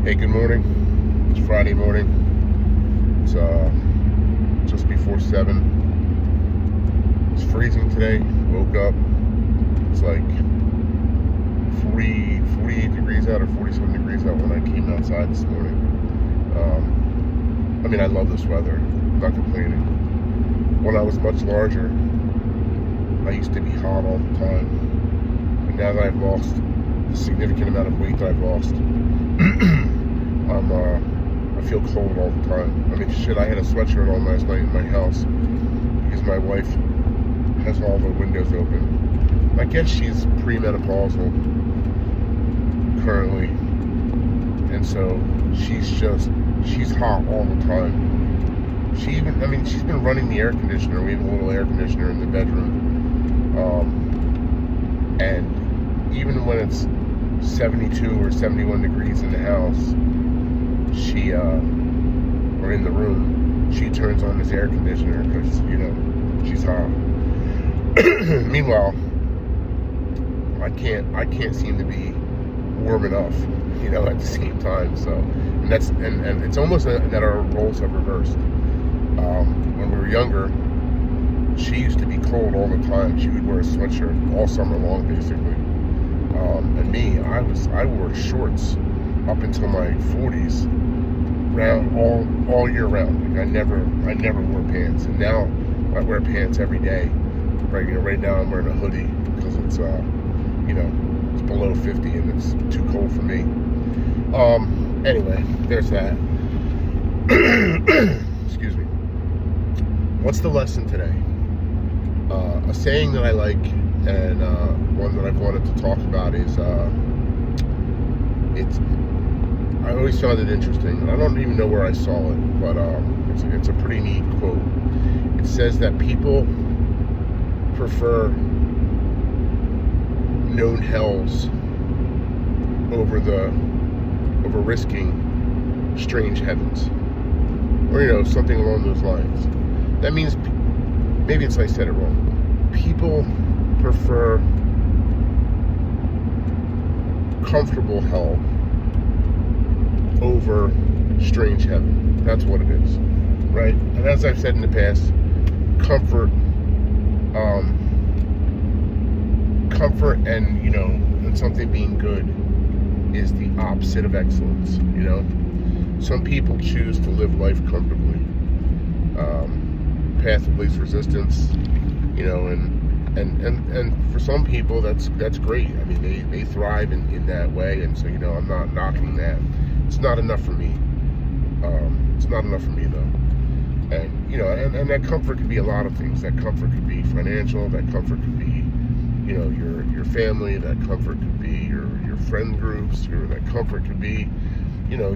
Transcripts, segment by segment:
Hey, good morning. It's Friday morning. It's just before 7. It's freezing today. Woke up. It's like 48 degrees out or 47 degrees out when I came outside this morning. I love this weather. I'm not complaining. When I was much larger, I used to be hot all the time. And now that I've lost the significant amount of weight that I've lost, I feel cold all the time. I had a sweatshirt on last night in my house because my wife has all the windows open. I guess she's premenopausal currently, and so she's hot all the time. She's been running the air conditioner. We have a little air conditioner in the bedroom, and even when it's 72 or 71 degrees in the house, or in the room, she turns on this air conditioner because, she's hot. Meanwhile, I can't seem to be warm enough, at the same time. So, and it's almost that our roles have reversed. When we were younger, she used to be cold all the time. She would wear a sweatshirt all summer long, basically. And me, I wore shorts up until my 40s, all year round. Like I never wore pants, and now I wear pants every day. Right now I'm wearing a hoodie because it's it's below 50 and it's too cold for me. Anyway, there's that. Excuse me. What's the lesson today? A saying that I like, and one that I've wanted to talk about is I always found it interesting, and I don't even know where I saw it, but it's a pretty neat quote. It says that people prefer known hells over risking strange heavens, or something along those lines. That means, maybe I said it wrong. People prefer comfortable hell over strange heaven. That's what it is, right? And as I've said in the past, comfort and something being good is the opposite of excellence. Some people choose to live life comfortably, path of least resistance, and for some people that's great. They thrive in that way, and so I'm not knocking that. It's not enough for me. It's not enough for me though. And and that comfort could be a lot of things. That comfort could be financial. That comfort could be your family. That comfort could be your friend groups. That comfort could be your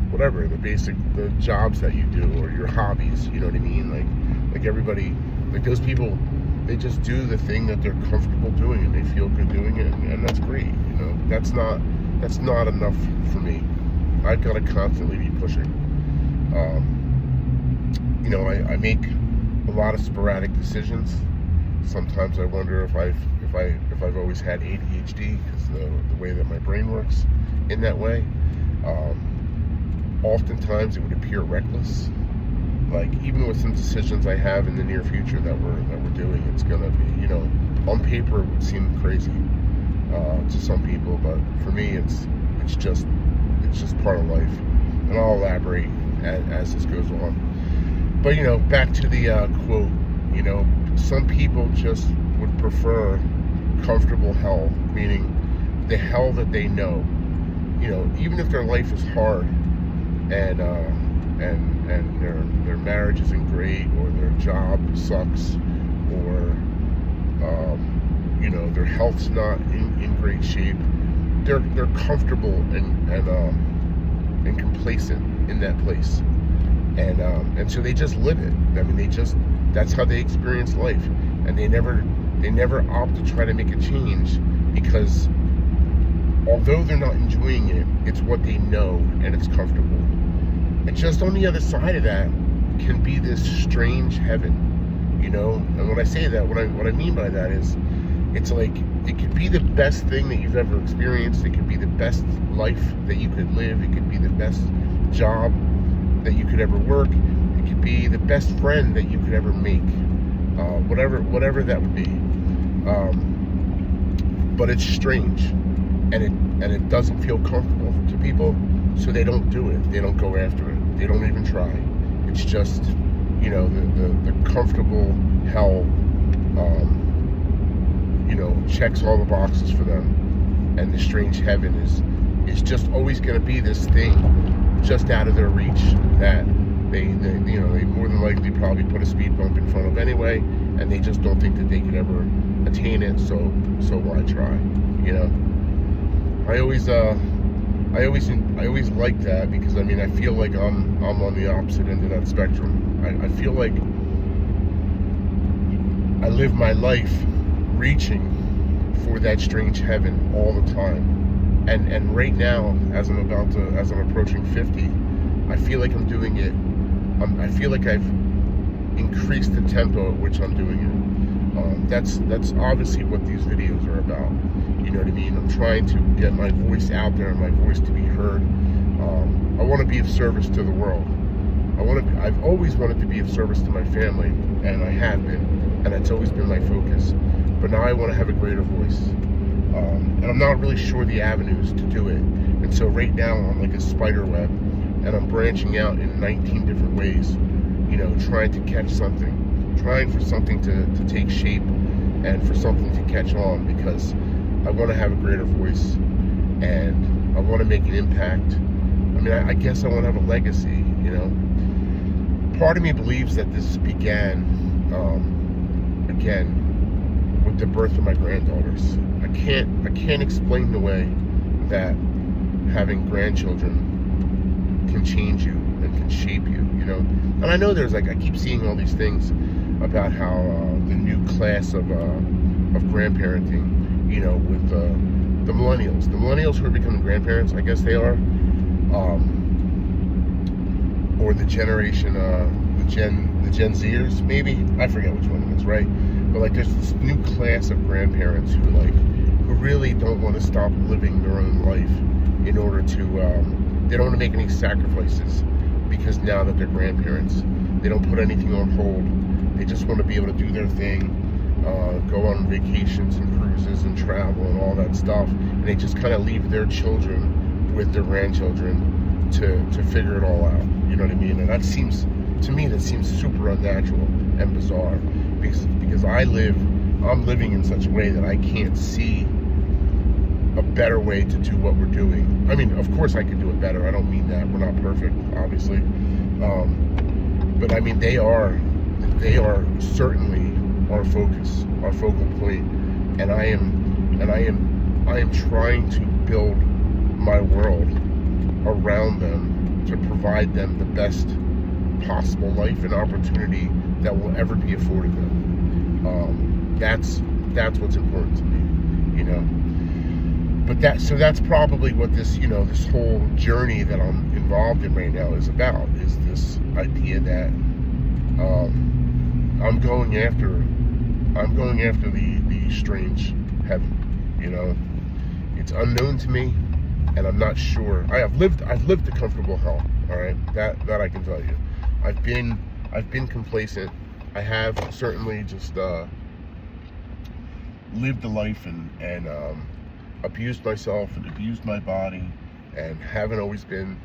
whatever, the jobs that you do, or your hobbies. You know what I mean? Like everybody, like those people, they just do the thing that they're comfortable doing and they feel good doing it, and that's great. That's not enough for me. I've got to constantly be pushing. I make a lot of sporadic decisions. Sometimes I wonder if I've always had ADHD, because the way that my brain works in that way. Oftentimes it would appear reckless. Like even with some decisions I have in the near future that we're doing, it's gonna be, on paper it would seem crazy to some people, but for me it's just part of life, and I'll elaborate as this goes on. But back to the quote. Some people just would prefer comfortable hell, meaning the hell that they know. Even if their life is hard, and their marriage isn't great, or their job sucks, or their health's not in great shape, they're comfortable and complacent in that place, and so they just live it. That's how they experience life, and they never opt to try to make a change, because although they're not enjoying it, it's what they know and it's comfortable. And just on the other side of that can be this strange heaven, And when I say that, what I mean by that is It's like, it could be the best thing that you've ever experienced. It could be the best life that you could live. It could be the best job that you could ever work. It could be the best friend that you could ever make. Whatever that would be. But it's strange, and it doesn't feel comfortable to people, so they don't do it. They don't go after it. They don't even try. It's just, the comfortable hell, checks all the boxes for them, and the strange heaven is just always going to be this thing just out of their reach that they more than likely probably put a speed bump in front of anyway, and they just don't think that they could ever attain it. So why try? I always like that, because I feel like I'm on the opposite end of that spectrum. I feel like I live my life reaching for that strange heaven all the time, and right now, as I'm approaching 50, I feel like I'm doing it. I feel like I've increased the tempo at which I'm doing it. That's obviously what these videos are about. You know what I mean? I'm trying to get my voice out there and my voice to be heard. I want to be of service to the world. I've always wanted to be of service to my family, and I have been, and that's always been my focus. But now I want to have a greater voice, and I'm not really sure the avenues to do it. And so right now I'm like a spider web, and I'm branching out in 19 different ways, trying to catch something, trying for something to take shape, and for something to catch on, because I want to have a greater voice, and I want to make an impact. I guess I want to have a legacy, Part of me believes that this began, again, with the birth of my granddaughters. I can't explain the way that having grandchildren can change you and can shape you, And I know there's I keep seeing all these things about how the new class of grandparenting, with the millennials who are becoming grandparents, I guess they are, or the generation, the Gen Zers, maybe, I forget which one it is, right? But there's this new class of grandparents who really don't want to stop living their own life in order to, they don't want to make any sacrifices, because now that they're grandparents, they don't put anything on hold. They just want to be able to do their thing, go on vacations and cruises and travel and all that stuff, and they just kind of leave their children with their grandchildren to figure it all out. You know what I mean? And that seems super unnatural and bizarre, because I'm living in such a way that I can't see a better way to do what we're doing. Of course I could do it better. I don't mean that. We're not perfect, obviously. But they are certainly our focus, our focal point. And I am trying to build my world around them to provide them the best possible life and opportunity that will ever be afforded them. That's what's important to me, But that's probably what this, this whole journey that I'm involved in right now is about, is this idea that I'm going after the strange heaven. It's unknown to me, and I'm not sure. I've lived a comfortable hell, all right? That I can tell you. I've been complacent. I have certainly just lived a life and abused myself and abused my body, and haven't always been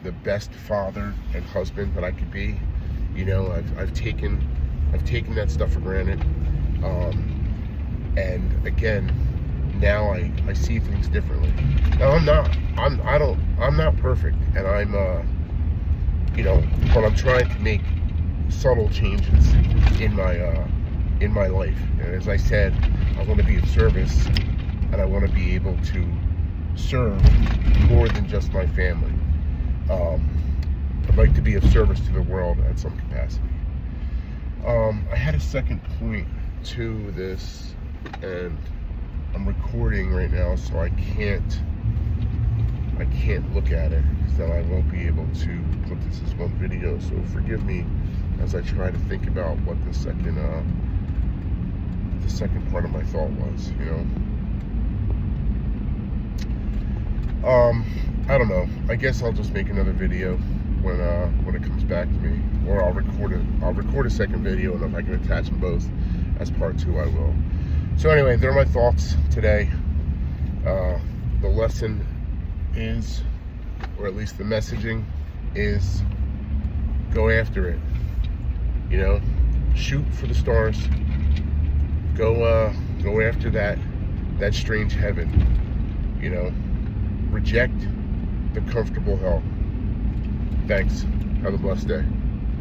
the best father and husband that I could be. I've taken that stuff for granted. And again, now I see things differently. Now I'm not perfect, and but I'm trying to make subtle changes in my life. And as I said, I want to be of service, and I want to be able to serve more than just my family. I'd like to be of service to the world at some capacity. I had a second point to this, and I'm recording right now, so I can't look at it, because then I won't be able to put this as one video. So forgive me as I try to think about what the second the second part of my thought was, you know. I don't know. I guess I'll just make another video when it comes back to me, or I'll record it. I'll record a second video, and if I can attach them both as part 2, I will. So anyway, they're my thoughts today. The lesson is, or at least the messaging is, go after it. You know, shoot for the stars. Go after that strange heaven. You know, reject the comfortable hell. Thanks. Have a blessed day.